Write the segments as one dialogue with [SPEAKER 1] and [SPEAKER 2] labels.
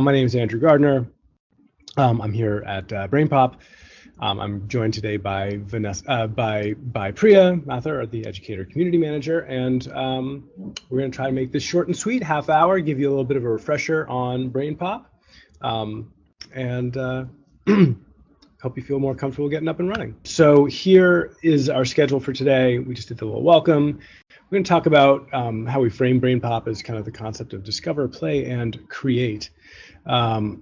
[SPEAKER 1] My name is Andrew Gardner. I'm here at BrainPOP. I'm joined today by Priya Mathur, the Educator Community Manager, and we're going to try to make this short and sweet, half hour, give you a little bit of a refresher on BrainPOP, and help you feel more comfortable getting up and running. So here is our schedule for today. We just did the little welcome. We're going to talk about how we frame BrainPOP as kind of the concept of discover, play, and create. I'll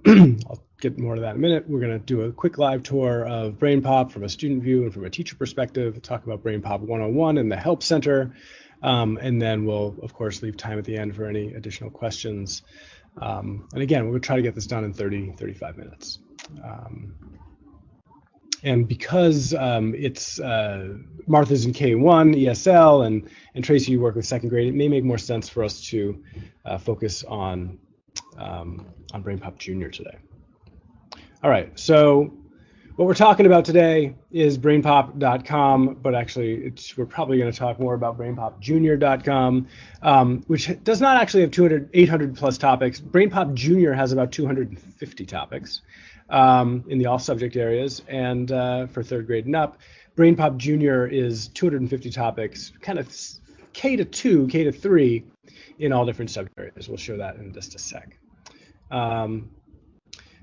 [SPEAKER 1] get more to that in a minute. We're going to do a quick live tour of BrainPOP from a student view and from a teacher perspective, talk about BrainPOP 101 and the Help Center, and then we'll, of course, leave time at the end for any additional questions. And again, we'll try to get this done in 35 minutes. And because it's Martha's in K1, ESL, and Tracy, you work with second grade, it may make more sense for us to focus on BrainPOP Junior today. All right, so what we're talking about today is BrainPOP.com, but actually we're probably going to talk more about BrainPOPJunior.com, which does not actually have 800 plus topics. BrainPOP Junior has about 250 topics in the all subject areas, and for third grade and up. BrainPOP Junior is 250 topics, kind of K to 2, K to 3 in all different subject areas. We'll show that in just a sec.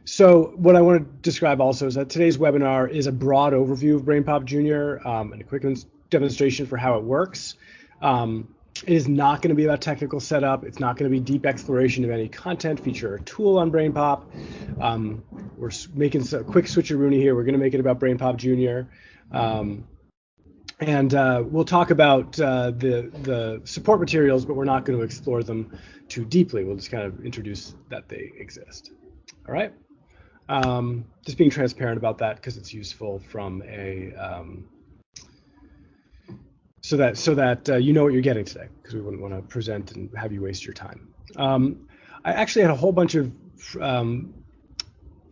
[SPEAKER 1] So what I want to describe also is that today's webinar is a broad overview of BrainPOP Junior and a quick demonstration for how it works. It is not going to be about technical setup. It's not going to be deep exploration of any content, feature, or tool on BrainPOP. We're making a quick switcheroonie here. We're going to make it about BrainPOP Junior. And we'll talk about the support materials, but we're not going to explore them too deeply. We'll just kind of introduce that they exist. All right. Just being transparent about that because it's useful from a so that you know what you're getting today, because we wouldn't want to present and have you waste your time. I actually had a whole bunch of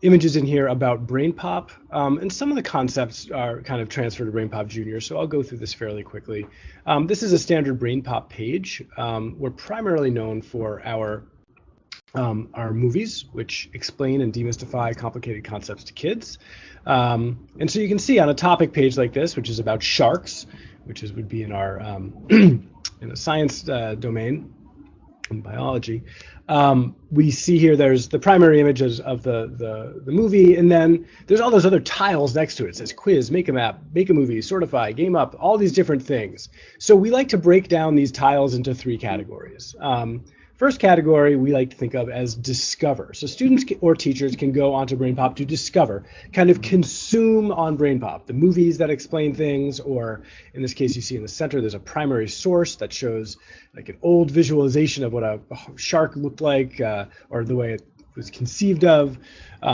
[SPEAKER 1] images in here about BrainPOP, and some of the concepts are kind of transferred to BrainPOP Junior, so I'll go through this fairly quickly. This is a standard BrainPOP page. We're primarily known for our movies, which explain and demystify complicated concepts to kids. And so you can see on a topic page like this, which is about sharks, which would be in our in the science domain in biology, we see here there's the primary images of the movie, and then there's all those other tiles next to it. It says quiz, make a map, make a movie, sortify, game up, all these different things. So we like to break down these tiles into 3 categories. First category we like to think of as discover. So students or teachers can go onto BrainPOP to discover, kind of consume on BrainPOP, the movies that explain things, or in this case you see in the center there's a primary source that shows like an old visualization of what a shark looked like, or the way it was conceived of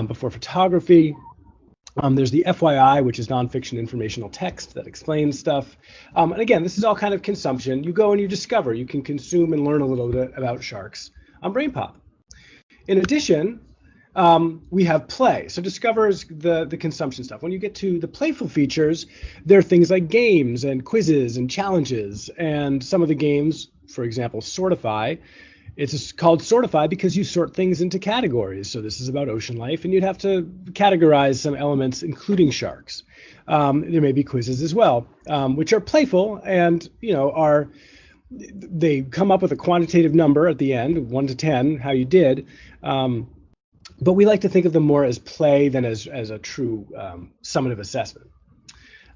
[SPEAKER 1] before photography. There's the FYI, which is nonfiction informational text that explains stuff. And again, this is all kind of consumption. You go and you discover. You can consume and learn a little bit about sharks on BrainPOP. In addition, we have play. So discover is the consumption stuff. When you get to the playful features, there are things like games and quizzes and challenges. And some of the games, for example, Sortify, it's called Sortify because you sort things into categories. So this is about ocean life, and you'd have to categorize some elements, including sharks. There may be quizzes as well, which are playful and they come up with a quantitative number at the end, 1 to 10, how you did. But we like to think of them more as play than as a true summative assessment.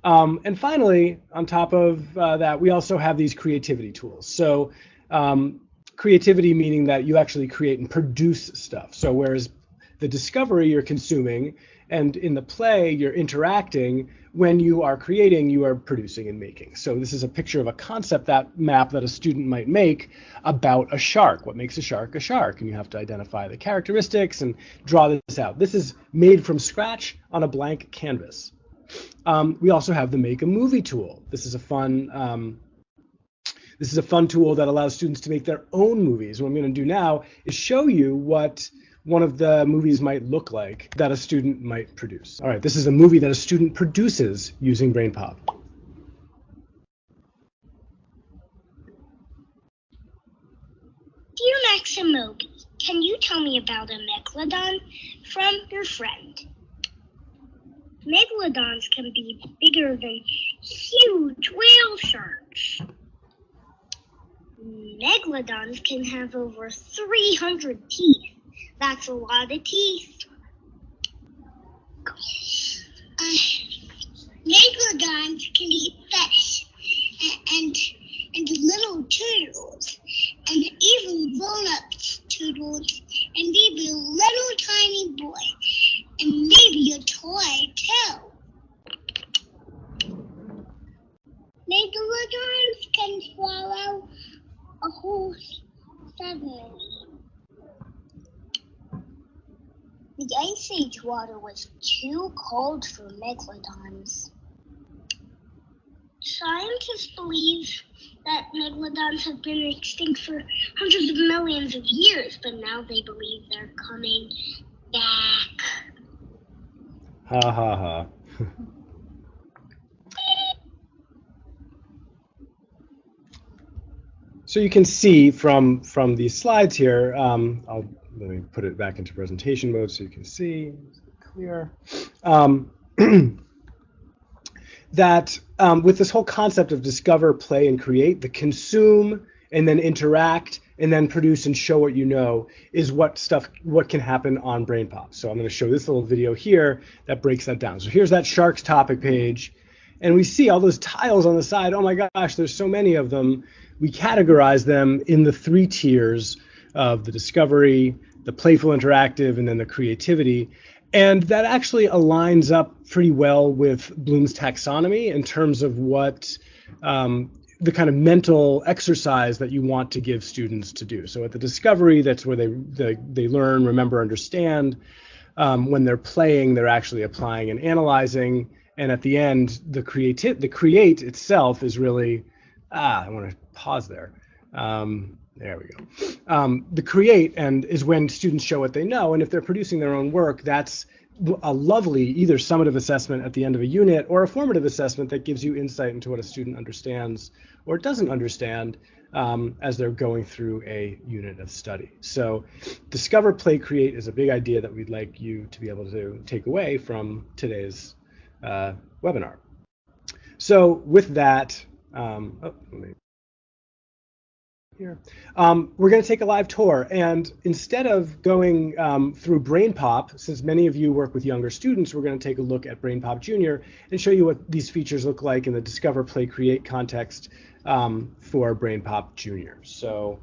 [SPEAKER 1] And finally, on top of that, we also have these creativity tools. So creativity meaning that you actually create and produce stuff. So whereas the discovery you're consuming, and in the play you're interacting, when you are creating, you are producing and making. So this is a picture of a concept map that a student might make about a shark. What makes a shark? And you have to identify the characteristics and draw this out. This is made from scratch on a blank canvas. We also have the Make a Movie tool. This is a fun tool that allows students to make their own movies. What I'm going to do now is show you what one of the movies might look like that a student might produce. All right, this is a movie that a student produces using BrainPOP.
[SPEAKER 2] Dear Max and Moby, Can you tell me about a megalodon from your friend? Megalodons can be bigger than huge whale sharks. Megalodons can have over 300 teeth. That's a lot of teeth. Megalodons can eat fish and little turtles and even grown-up turtles and even a little tiny boy and maybe a toy too. Megalodons can swallow a whole submarine. The Ice Age water was too cold for megalodons. Scientists believe that megalodons have been extinct for hundreds of millions of years, but now they believe they're coming back.
[SPEAKER 1] Ha ha ha. So you can see from these slides here, let me put it back into presentation mode so you can see, it's clear, that with this whole concept of discover, play, and create, the consume and then interact and then produce and show what you know is what can happen on BrainPOP. So I'm going to show this little video here that breaks that down. So here's that sharks topic page, and we see all those tiles on the side. Oh my gosh, there's so many of them. We categorize them in the 3 tiers of the discovery, the playful interactive, and then the creativity. And that actually aligns up pretty well with Bloom's taxonomy in terms of what the kind of mental exercise that you want to give students to do. So at the discovery, that's where they learn, remember, understand. When they're playing, they're actually applying and analyzing. And at the end, the create itself is really, I want to pause there. There we go. The create is when students show what they know, and if they're producing their own work, that's a lovely either summative assessment at the end of a unit or a formative assessment that gives you insight into what a student understands or doesn't understand as they're going through a unit of study. So discover, play, create is a big idea that we'd like you to be able to take away from today's webinar. So with that, here. We're going to take a live tour, and instead of going through BrainPOP, since many of you work with younger students, we're going to take a look at BrainPOP Junior and show you what these features look like in the Discover, Play, Create context for BrainPOP Junior. So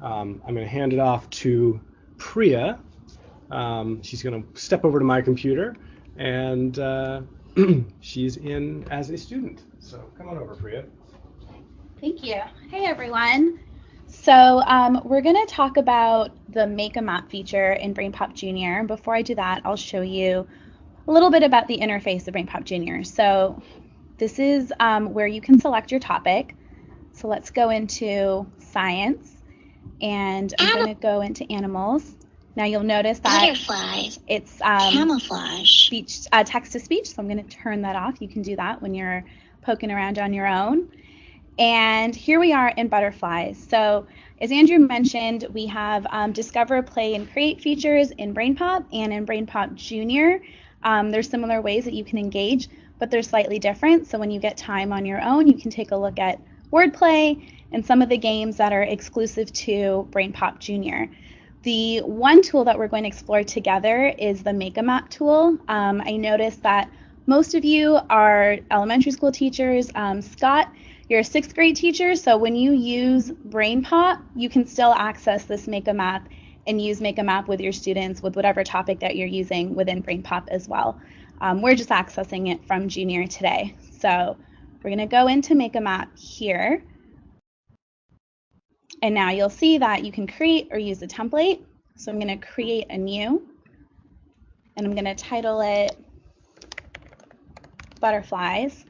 [SPEAKER 1] I'm going to hand it off to Priya. She's going to step over to my computer, and she's in as a student. So come on over, Priya.
[SPEAKER 3] Thank you. Hey, everyone. So we're going to talk about the Make a Map feature in BrainPOP Junior. Before I do that, I'll show you a little bit about the interface of BrainPOP Junior. So this is where you can select your topic. So let's go into science, and I'm going to go into animals. Now you'll notice that
[SPEAKER 2] Butterflies.
[SPEAKER 3] It's
[SPEAKER 2] Camouflage.
[SPEAKER 3] speech, text-to-speech, so I'm going to turn that off. You can do that when you're poking around on your own. And here we are in butterflies. So as Andrew mentioned, we have discover, play, and create features in BrainPOP and in BrainPOP Junior. There's similar ways that you can engage, but they're slightly different. So when you get time on your own, you can take a look at wordplay and some of the games that are exclusive to BrainPOP Junior. The one tool that we're going to explore together is the Make a Map tool. I noticed that most of you are elementary school teachers. Scott, you're a 6th grade teacher, so when you use BrainPOP, you can still access this Make a Map and use Make a Map with your students with whatever topic that you're using within BrainPOP as well. We're just accessing it from Junior today. So we're going to go into Make a Map here. And now you'll see that you can create or use a template. So I'm going to create a new, and I'm going to title it Butterflies.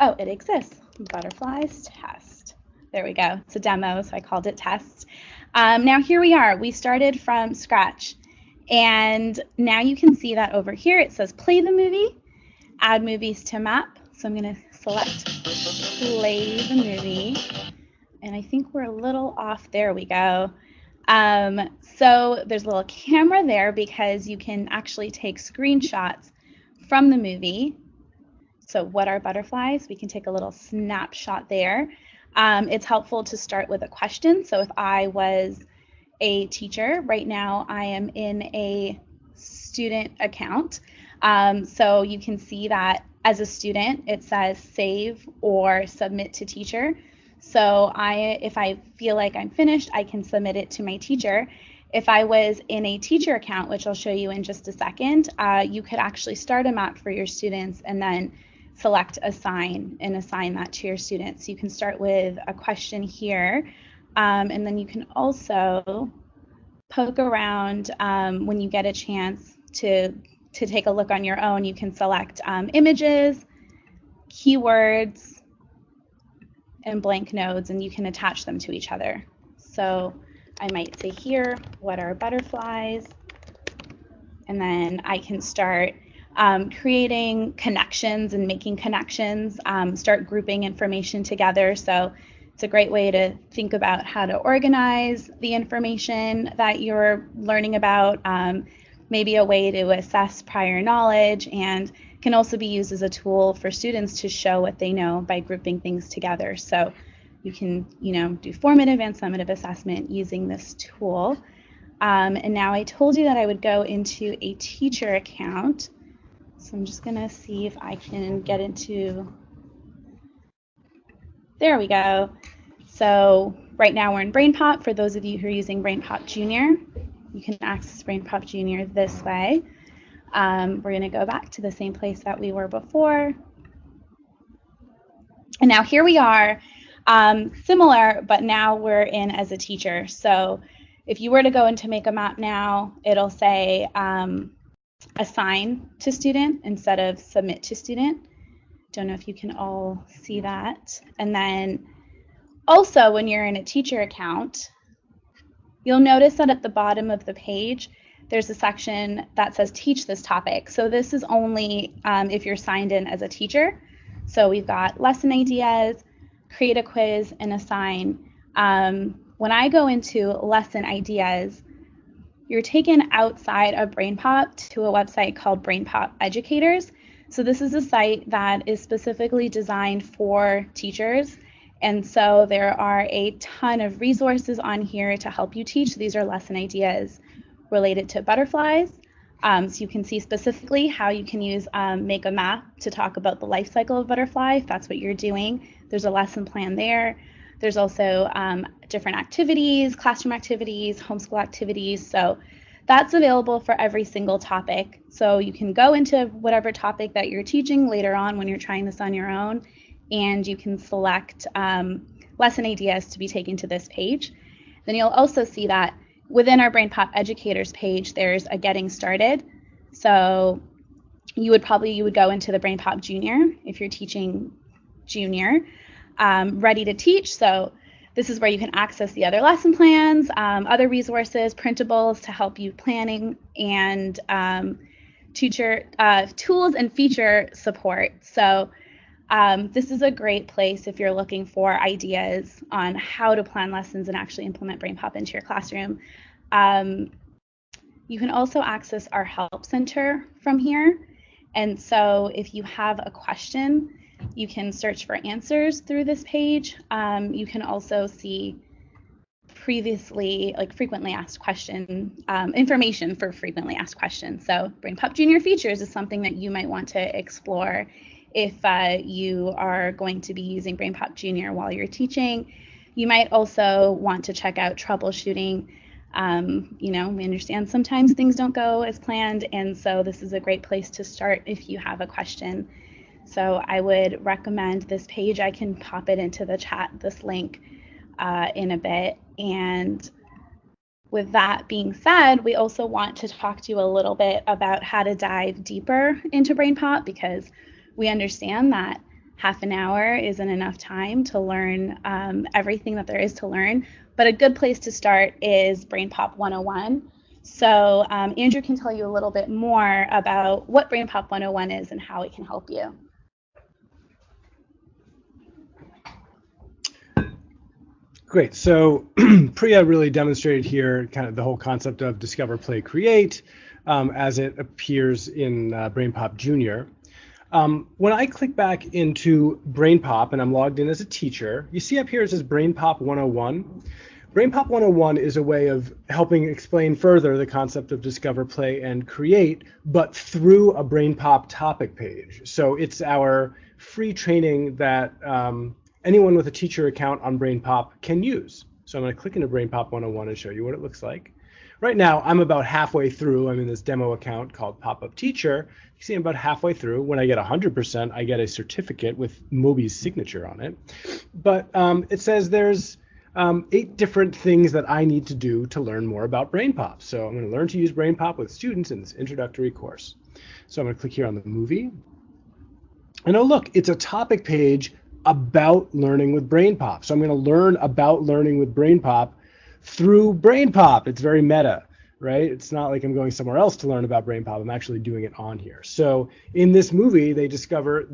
[SPEAKER 3] Oh, it exists. Butterflies test. There we go. It's a demo, so I called it test. Now here we are. We started from scratch. And now you can see that over here it says play the movie, add movies to map. So I'm going to select play the movie. And I think we're a little off. There we go. So there's a little camera there because you can actually take screenshots from the movie. So what are butterflies? We can take a little snapshot there. It's helpful to start with a question. So if I was a teacher, right now I am in a student account. So you can see that as a student, it says save or submit to teacher. So if I feel like I'm finished, I can submit it to my teacher. If I was in a teacher account, which I'll show you in just a second, you could actually start a map for your students and then select assign and assign that to your students. So you can start with a question here, and then you can also poke around when you get a chance to take a look on your own. You can select images, keywords, and blank nodes, and you can attach them to each other. So I might say here, what are butterflies? And then I can start creating connections and making connections, start grouping information together. So it's a great way to think about how to organize the information that you're learning about, maybe a way to assess prior knowledge, and can also be used as a tool for students to show what they know by grouping things together. So you can, do formative and summative assessment using this tool. And now I told you that I would go into a teacher account. So I'm just going to see if I can get into, there we go. So right now we're in BrainPOP. For those of you who are using BrainPOP Junior, you can access BrainPOP Junior this way. We're going to go back to the same place that we were before. And now here we are, similar, but now we're in as a teacher. So if you were to go in to make a map now, it'll say assign to student instead of submit to student. Don't know if you can all see that. And then also when you're in a teacher account, you'll notice that at the bottom of the page, there's a section that says teach this topic. So this is only if you're signed in as a teacher. So we've got lesson ideas, create a quiz, and assign. When I go into lesson ideas, you're taken outside of BrainPOP to a website called BrainPOP Educators. So this is a site that is specifically designed for teachers. And so there are a ton of resources on here to help you teach. These are lesson ideas related to butterflies. So you can see specifically how you can use make a map to talk about the life cycle of butterfly, if that's what you're doing. There's a lesson plan there. There's also different activities, classroom activities, homeschool activities. So that's available for every single topic. So you can go into whatever topic that you're teaching later on when you're trying this on your own, and you can select lesson ideas to be taken to this page. Then you'll also see that within our BrainPOP Educators page, there's a Getting Started. So you would go into the BrainPOP Junior if you're teaching Junior, Ready to Teach. So this is where you can access the other lesson plans, other resources, printables to help you planning, and teacher tools and feature support. So this is a great place if you're looking for ideas on how to plan lessons and actually implement BrainPOP into your classroom. You can also access our Help Center from here. And so if you have a question, you can search for answers through this page. You can also see frequently asked question information for frequently asked questions. So BrainPOP Junior features is something that you might want to explore if you are going to be using BrainPOP Junior while you're teaching. You might also want to check out troubleshooting. We understand sometimes things don't go as planned, and so this is a great place to start if you have a question. So I would recommend this page. I can pop it into the chat, this link, in a bit. And with that being said, we also want to talk to you a little bit about how to dive deeper into BrainPOP, because we understand that half an hour isn't enough time to learn everything that there is to learn. But a good place to start is BrainPOP 101. So Andrew can tell you a little bit more about what BrainPOP 101 is and how it can help you.
[SPEAKER 1] Great. So Priya really demonstrated here kind of the whole concept of discover, play, create as it appears in BrainPOP Junior. When I click back into BrainPOP and I'm logged in as a teacher, you see up here it says BrainPOP 101. BrainPOP 101 is a way of helping explain further the concept of discover, play, and create, but through a BrainPOP topic page. So it's our free training that anyone with a teacher account on BrainPOP can use. So I'm going to click into BrainPOP 101 and show you what it looks like. Right now, I'm about halfway through. I'm in this demo account called Pop-Up Teacher. You see I'm about halfway through. When I get 100%, I get a certificate with Moby's signature on it. But it says there's 8 different things that I need to do to learn more about BrainPOP. So I'm going to learn to use BrainPOP with students in this introductory course. So I'm going to click here on the movie. And oh, look, it's a topic page about learning with BrainPOP. So I'm going to learn about learning with BrainPOP through BrainPOP. It's very meta, right? It's not like I'm going somewhere else to learn about BrainPOP. I'm actually doing it on here. So in this movie, they describe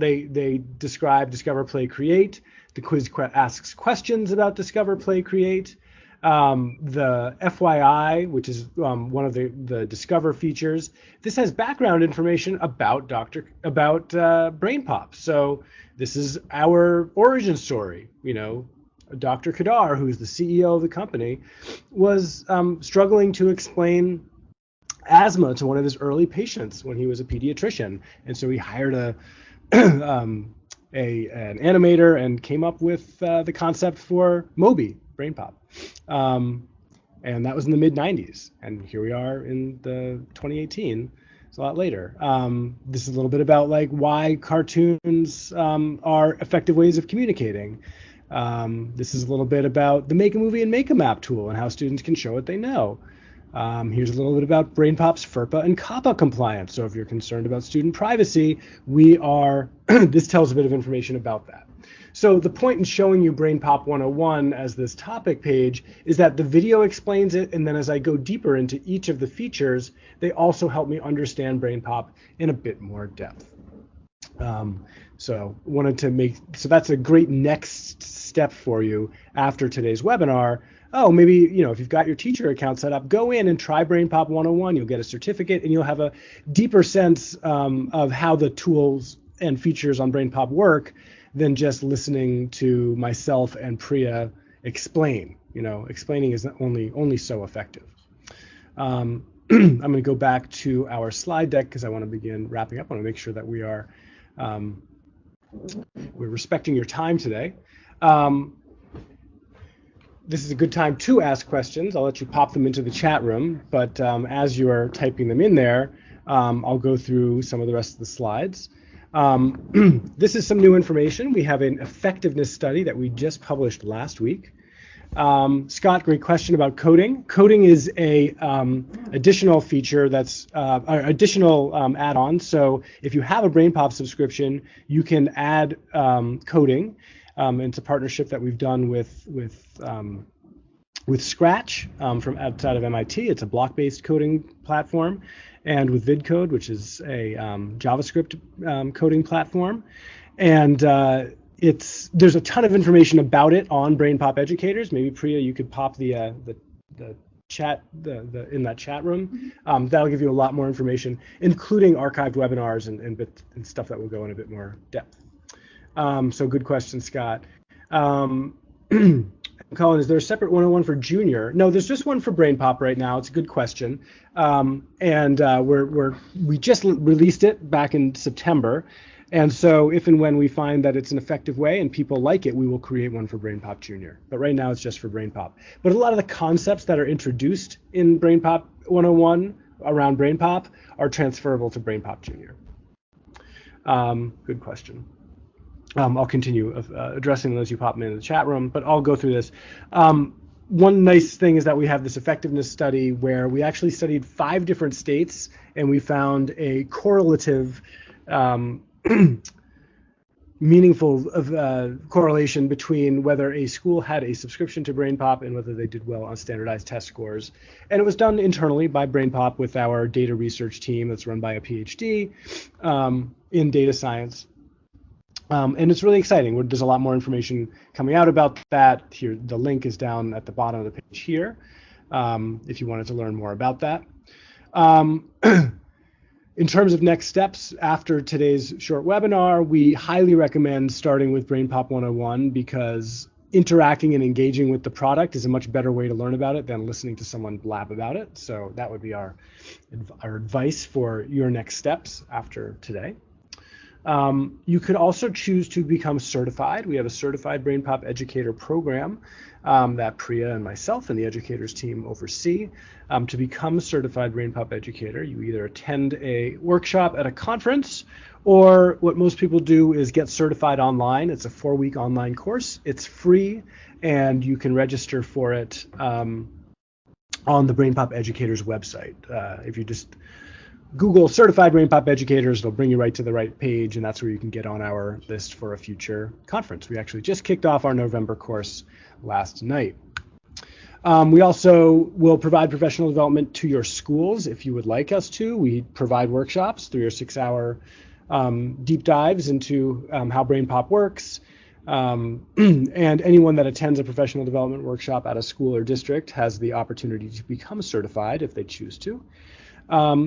[SPEAKER 1] discover, play, create. The quiz asks questions about discover, play, create. The FYI, which is one of the discover features. This has background information about BrainPOP. So this is our origin story. You know, Dr. Kadar, who's the CEO of the company, was struggling to explain asthma to one of his early patients when he was a pediatrician, and so he hired an animator and came up with the concept for Moby, BrainPOP. And that was in the mid-90s, and here we are in the 2018. It's a lot later. This is a little bit about like why cartoons are effective ways of communicating. This is a little bit about the Make a Movie and Make a Map tool and how students can show what they know. Here's a little bit about BrainPOP's FERPA and COPPA compliance. So if you're concerned about student privacy, this tells a bit of information about that. So the point in showing you BrainPOP 101 as this topic page is that the video explains it, and then as I go deeper into each of the features, they also help me understand BrainPOP in a bit more depth. So that's a great next step for you after today's webinar. Oh, maybe, you know, if you've got your teacher account set up, go in and try BrainPOP 101. You'll get a certificate and you'll have a deeper sense of how the tools and features on BrainPOP work than just listening to myself and Priya explain. You know, explaining is only so effective. I'm going to go back to our slide deck because I want to begin wrapping up. I want to make sure that we're respecting your time today. This is a good time to ask questions. I'll let you pop them into the chat room, but as you are typing them in there, I'll go through some of the rest of the slides. This is some new information. We have an effectiveness study that we just published last week. Scott, great question about coding. Coding is a additional feature that's additional add-on. So if you have a BrainPOP subscription, you can add coding. It's a partnership that we've done with Scratch from outside of MIT. It's a block-based coding platform, and with VidCode, which is a JavaScript coding platform. And there's a ton of information about it on BrainPOP Educators. Maybe Priya, you could pop the chat in that chat room. That'll give you a lot more information, including archived webinars and stuff that will go in a bit more depth. So good question, Scott. Colin, is there a separate 101 for junior? No, there's just one for BrainPOP right now. It's a good question. We just released it back in September. And so if and when we find that it's an effective way and people like it, we will create one for BrainPOP Junior. But right now it's just for BrainPOP. But a lot of the concepts that are introduced in BrainPOP 101 around BrainPOP are transferable to BrainPOP Junior. Good question. I'll continue addressing those. You pop them in the chat room, but I'll go through this. One nice thing is that we have this effectiveness study where we actually studied 5 different states, and we found a correlative, meaningful correlation between whether a school had a subscription to BrainPOP and whether they did well on standardized test scores. And it was done internally by BrainPOP with our data research team that's run by a PhD in data science. And it's really exciting. There's a lot more information coming out about that. Here, the link is down at the bottom of the page here, if you wanted to learn more about that. In terms of next steps after today's short webinar, we highly recommend starting with BrainPOP 101 because interacting and engaging with the product is a much better way to learn about it than listening to someone blab about it. So that would be our advice for your next steps after today. You could also choose to become certified. We have a certified BrainPOP educator program that Priya and myself and the educators team oversee. To become a certified BrainPOP educator, you either attend a workshop at a conference, or what most people do is get certified online. It's a 4-week online course. It's free, and you can register for it on the BrainPOP educators website. If you just Google certified BrainPOP educators, it'll bring you right to the right page, and that's where you can get on our list for a future conference. We actually just kicked off our November course last night. We also will provide professional development to your schools if you would like us to. We provide workshops, 3 or 6 hour deep dives into how BrainPOP works. And anyone that attends a professional development workshop at a school or district has the opportunity to become certified if they choose to.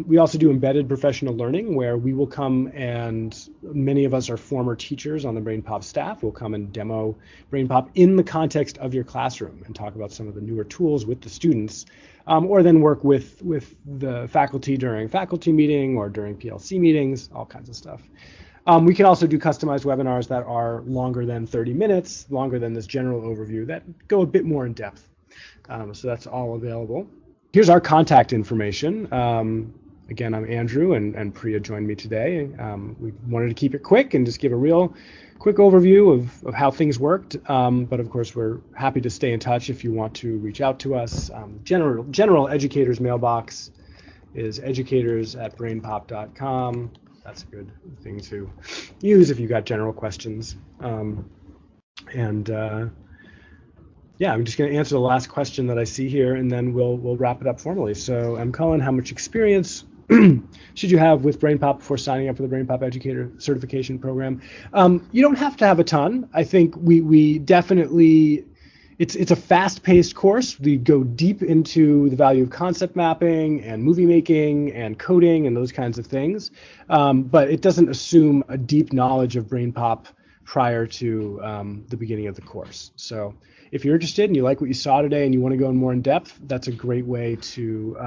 [SPEAKER 1] We also do embedded professional learning, where we will come, and many of us are former teachers on the BrainPOP staff. We'll come and demo BrainPOP in the context of your classroom and talk about some of the newer tools with the students, or then work with the faculty during faculty meeting or during PLC meetings, all kinds of stuff. We can also do customized webinars that are longer than 30 minutes, longer than this general overview, that go a bit more in depth. So that's all available. Here's our contact information. Again, I'm Andrew, and Priya joined me today. We wanted to keep it quick and just give a real quick overview of how things worked. But of course, we're happy to stay in touch if you want to reach out to us. General educators mailbox is educators@brainpop.com. That's a good thing to use if you've got general questions. Yeah, I'm just going to answer the last question that I see here, and then we'll wrap it up formally. So I'm Colin, how much experience should you have with BrainPOP before signing up for the BrainPOP Educator Certification Program? You don't have to have a ton. I think we definitely, it's a fast-paced course. We go deep into the value of concept mapping and movie making and coding and those kinds of things, but it doesn't assume a deep knowledge of BrainPOP prior to the beginning of the course. So if you're interested and you like what you saw today and you want to go in more in depth, that's a great way to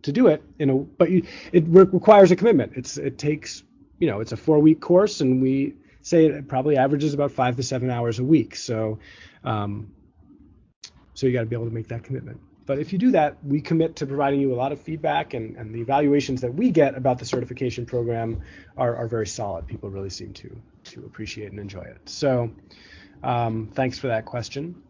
[SPEAKER 1] do it. But it requires a commitment. It takes, it's a 4-week course, and we say it probably averages about 5 to 7 hours a week. So you got to be able to make that commitment. But if you do that, we commit to providing you a lot of feedback, and the evaluations that we get about the certification program are very solid. People really seem to appreciate and enjoy it. So thanks for that question.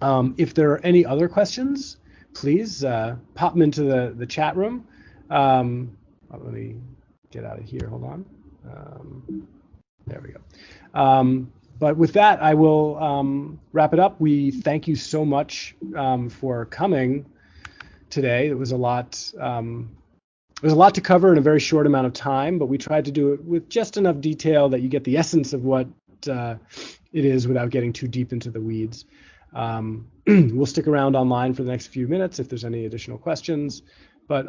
[SPEAKER 1] If there are any other questions, please pop them into the chat room. Let me get out of here. Hold on. There we go. But with that, I will wrap it up. We thank you so much for coming today. It was a lot. There's a lot to cover in a very short amount of time, but we tried to do it with just enough detail that you get the essence of what it is without getting too deep into the weeds. We'll stick around online for the next few minutes if there's any additional questions. But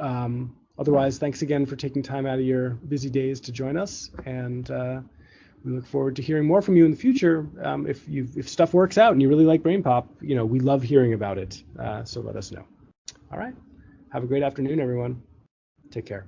[SPEAKER 1] otherwise, thanks again for taking time out of your busy days to join us. And we look forward to hearing more from you in the future. If stuff works out and you really like BrainPOP, we love hearing about it. So let us know. All right. Have a great afternoon, everyone. Take care.